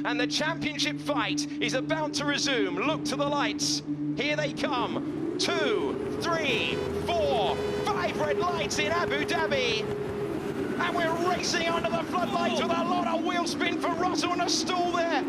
And the championship fight is about to resume. Look to the lights. Here they come. 2, 3, 4, 5 red lights in Abu Dhabi. And we're racing under the floodlights with a lot of wheel spin for Russell and a stall there.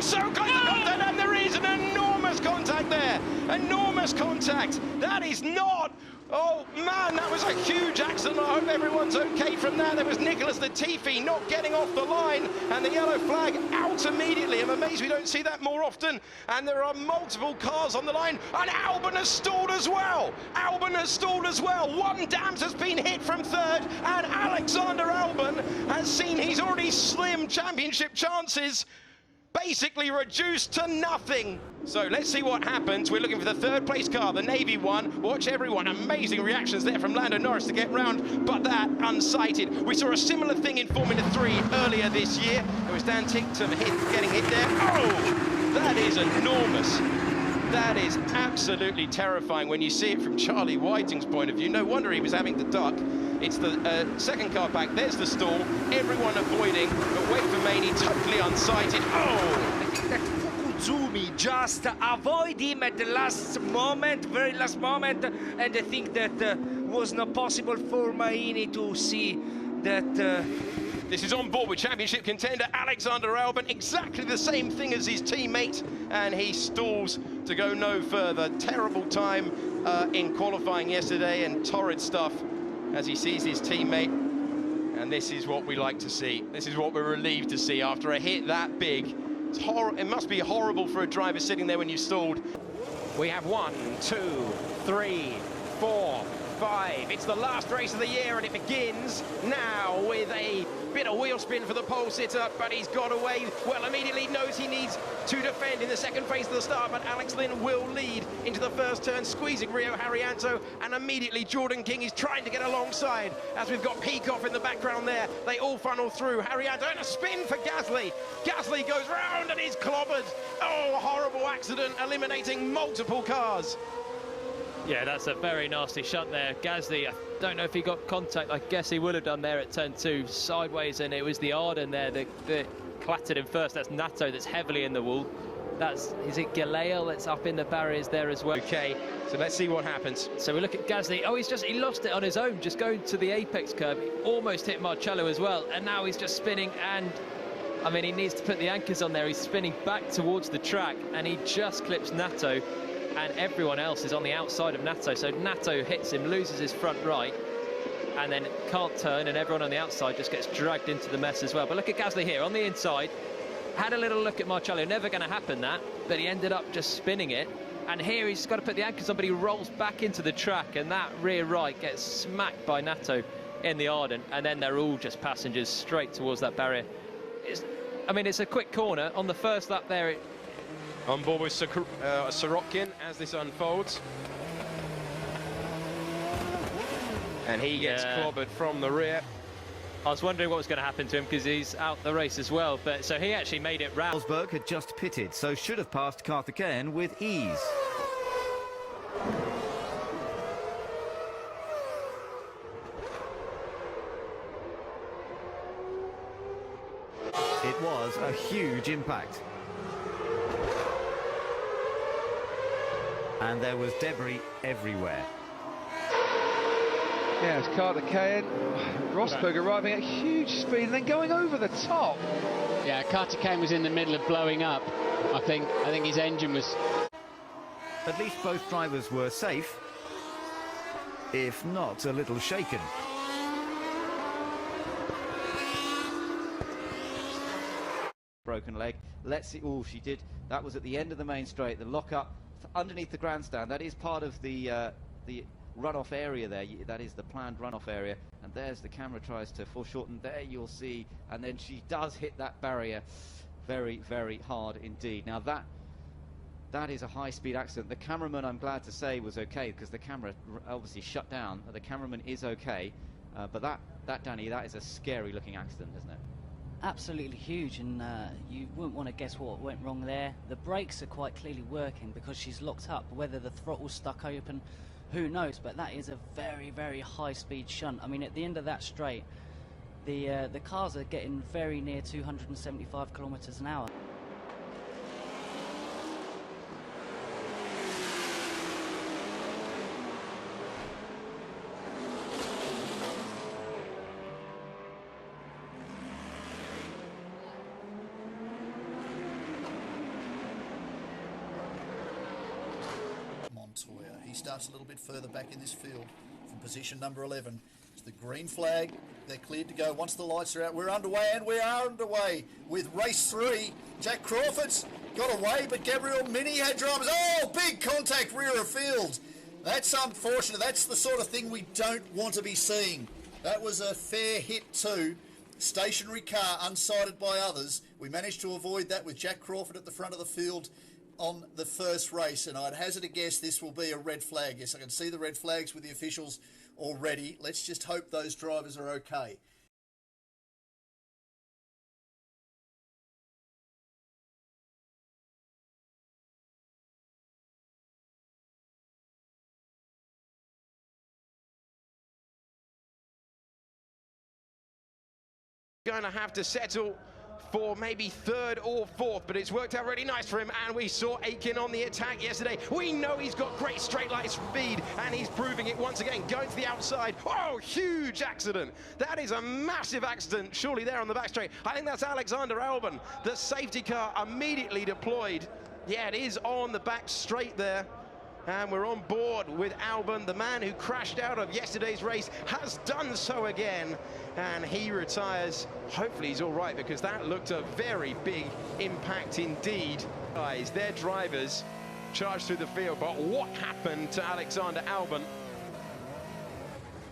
So close to contact, and there is an enormous contact there. Enormous contact. That is not... Oh man, that was a huge accident. I hope everyone's okay from that. There was Nicholas Latifi not getting off the line, and the yellow flag out immediately. I'm amazed we don't see that more often. And there are multiple cars on the line, and Albon has stalled as well. Albon has stalled as well. One Dams has been hit from third, and Alexander Albon has seen his already slim championship chances basically reduced to nothing. So let's see what happens. We're looking for the third place car, the Navy one. Watch everyone. Amazing reactions there from Lando Norris to get round, but that unsighted. We saw a similar thing in Formula 3 earlier this year. There was Dan Ticktum getting hit there. Oh, that is enormous. That is absolutely terrifying when you see it from Charlie Whiting's point of view. No wonder he was having to duck. It's the second car back. There's the stall. Everyone avoiding, but wait for Maney, totally unsighted. Oh! I think that Fukuzumi just avoid him at the last moment, very last moment, and I think that was not possible for Maini to see that. This is on board with championship contender Alexander Albon, exactly the same thing as his teammate, and he stalls to go no further. Terrible time in qualifying yesterday, and torrid stuff as he sees his teammate, and this is what we like to see. This is what we're relieved to see after a hit that big. It must be horrible for a driver sitting there when you stalled. We have 1, 2, 3, 4, 5. It's the last race of the year, and it begins now with a bit of wheel spin for the pole sitter, but he's got away. Well, immediately knows he needs to defend in the second phase of the start, but Alex Lynn will lead into the first turn, squeezing Rio Haryanto, and immediately Jordan King is trying to get alongside, as we've got Peacock in the background there. They all funnel through. Haryanto, and a spin for Gasly. Gasly goes round and is clobbered. Oh, horrible accident, eliminating multiple cars. Yeah, that's a very nasty shot there. Gasly, I don't know if he got contact. I guess he would have done there at turn 2, sideways, and it was the Arden there that clattered him first. That's Nato that's heavily in the wall. Is it Galeo that's up in the barriers there as well? Okay, so let's see what happens. So we look at Gasly. Oh, he lost it on his own, just going to the apex curve. He almost hit Marcello as well, and now he's just spinning, and I mean, he needs to put the anchors on there. He's spinning back towards the track, and he just clips Nato, and everyone else is on the outside of Nato. So Nato hits him, loses his front right, and then can't turn, and everyone on the outside just gets dragged into the mess as well. But look at Gasly here on the inside. Had a little look at Marcello, never going to happen that, but he ended up just spinning it. And here he's got to put the anchors on, but he rolls back into the track, and that rear right gets smacked by Nato in the Arden, and then they're all just passengers straight towards that barrier. I mean, it's a quick corner on the first lap there. On board with Sorokin as this unfolds. And he gets clobbered from the rear. I was wondering what was going to happen to him because he's out the race as well. But so he actually made it round. Rosberg had just pitted, so should have passed Karthikeyan with ease. It was a huge impact. And there was debris everywhere. Yeah, it's Karthikeyan. Rosberg arriving at huge speed and then going over the top. Yeah, Karthikeyan was in the middle of blowing up. I think his engine was... At least both drivers were safe, if not a little shaken. Broken leg. Let's see. Oh, she did. That was at the end of the main straight. The lock-up underneath the grandstand. That is part of the runoff area there. That is the planned runoff area. And there's the camera tries to foreshorten. There you'll see. And then she does hit that barrier very, very hard indeed. Now that is a high-speed accident. The cameraman, I'm glad to say, was okay because the camera obviously shut down. The cameraman is okay. But that, Danny, that is a scary-looking accident, isn't it? Absolutely huge, and you wouldn't want to guess what went wrong there. The brakes are quite clearly working because she's locked up. Whether the throttle's stuck open, who knows, but that is a very, very high-speed shunt. I mean, at the end of that straight, The cars are getting very near 275 kilometres an hour. He starts a little bit further back in this field from position number 11. It's the green flag. They're cleared to go. Once the lights are out, we're underway, and we are underway with race 3. Jack Crawford's got away, but Gabriel Mini had dramas. Oh, big contact rear of field. That's unfortunate. That's the sort of thing we don't want to be seeing. That was a fair hit too. Stationary car, unsighted by others. We managed to avoid that with Jack Crawford at the front of the field on the first race, and I'd hazard a guess this will be a red flag. Yes, I can see the red flags with the officials already. Let's just hope those drivers are okay. Going to have to settle for maybe third or fourth, but it's worked out really nice for him, and we saw Aiken on the attack yesterday. We know he's got great straight line speed, and he's proving it once again, going to the outside. Oh, huge accident. That is a massive accident, surely there on the back straight. I think that's Alexander Albon. The safety car immediately deployed. Yeah, it is on the back straight there. And we're on board with Albon, the man who crashed out of yesterday's race, has done so again, and he retires. Hopefully he's all right, because that looked a very big impact indeed. Guys, their drivers charged through the field, but what happened to Alexander Albon?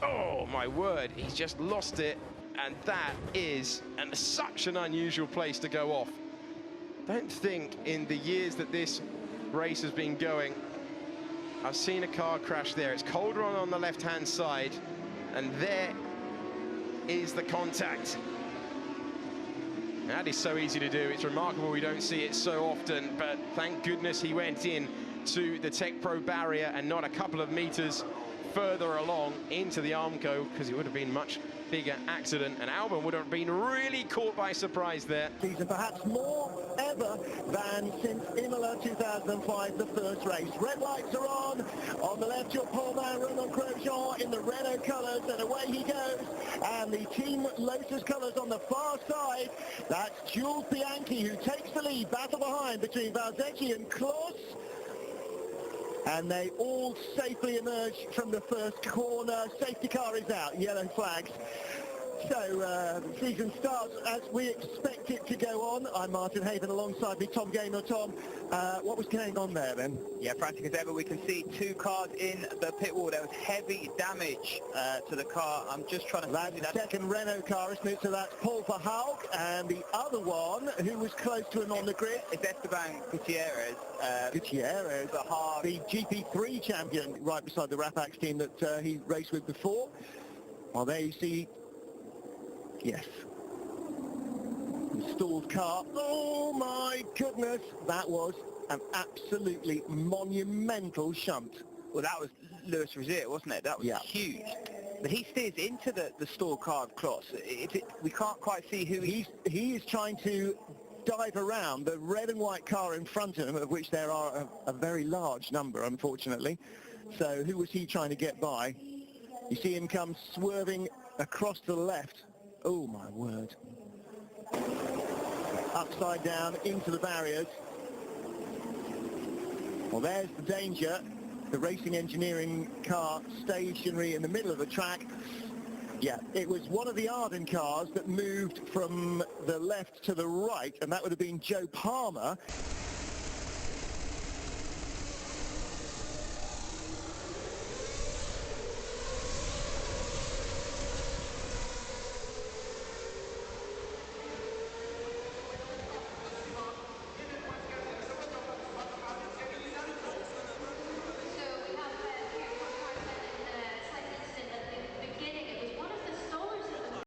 Oh, my word, he's just lost it, and that is such an unusual place to go off. Don't think in the years that this race has been going, I've seen a car crash there. It's Calderon on the left-hand side, and there is the contact. That is so easy to do. It's remarkable we don't see it so often, but thank goodness he went in to the Tech Pro barrier and not a couple of meters further along into the Armco, because it would have been much bigger accident, and Albon would have been really caught by surprise there. Season perhaps more ever than since Imola 2005, the first race. Red lights are on the left your pole man Romain Grosjean in the Renault colours, and away he goes, and the Team Lotus colours on the far side. That's Jules Bianchi who takes the lead, battle behind between Valzecchi and Kloss. And they all safely emerge from the first corner. Safety car is out, yellow flags. So the season starts as we expect it to go on. I'm Martin Haven, alongside me Tom Gaynor. Tom, what was going on there then? Yeah, frantic as ever. We can see two cars in the pit wall. There was heavy damage to the car. I'm just trying to... That's the second Renault car, isn't it? So that's Paul Verhoek, and the other one, who was close to him on the grid, is Esteban Gutierrez. Gutierrez, the GP3 champion, right beside the Rapax team that he raced with before. Well, there you see... Yes. Stalled car. Oh my goodness, that was an absolutely monumental shunt. Well, that was Lewis Rosier, wasn't it? That was huge. But he steers into the stalled car of Kloss. We can't quite see who he is trying to dive around the red and white car in front of him, of which there are a very large number, unfortunately. So who was he trying to get by? You see him come swerving across to the left. Oh my word. Upside down into the barriers. Well, there's the danger. The racing engineering car stationary in the middle of the track. Yeah, it was one of the Arden cars that moved from the left to the right, and that would have been Joe Palmer.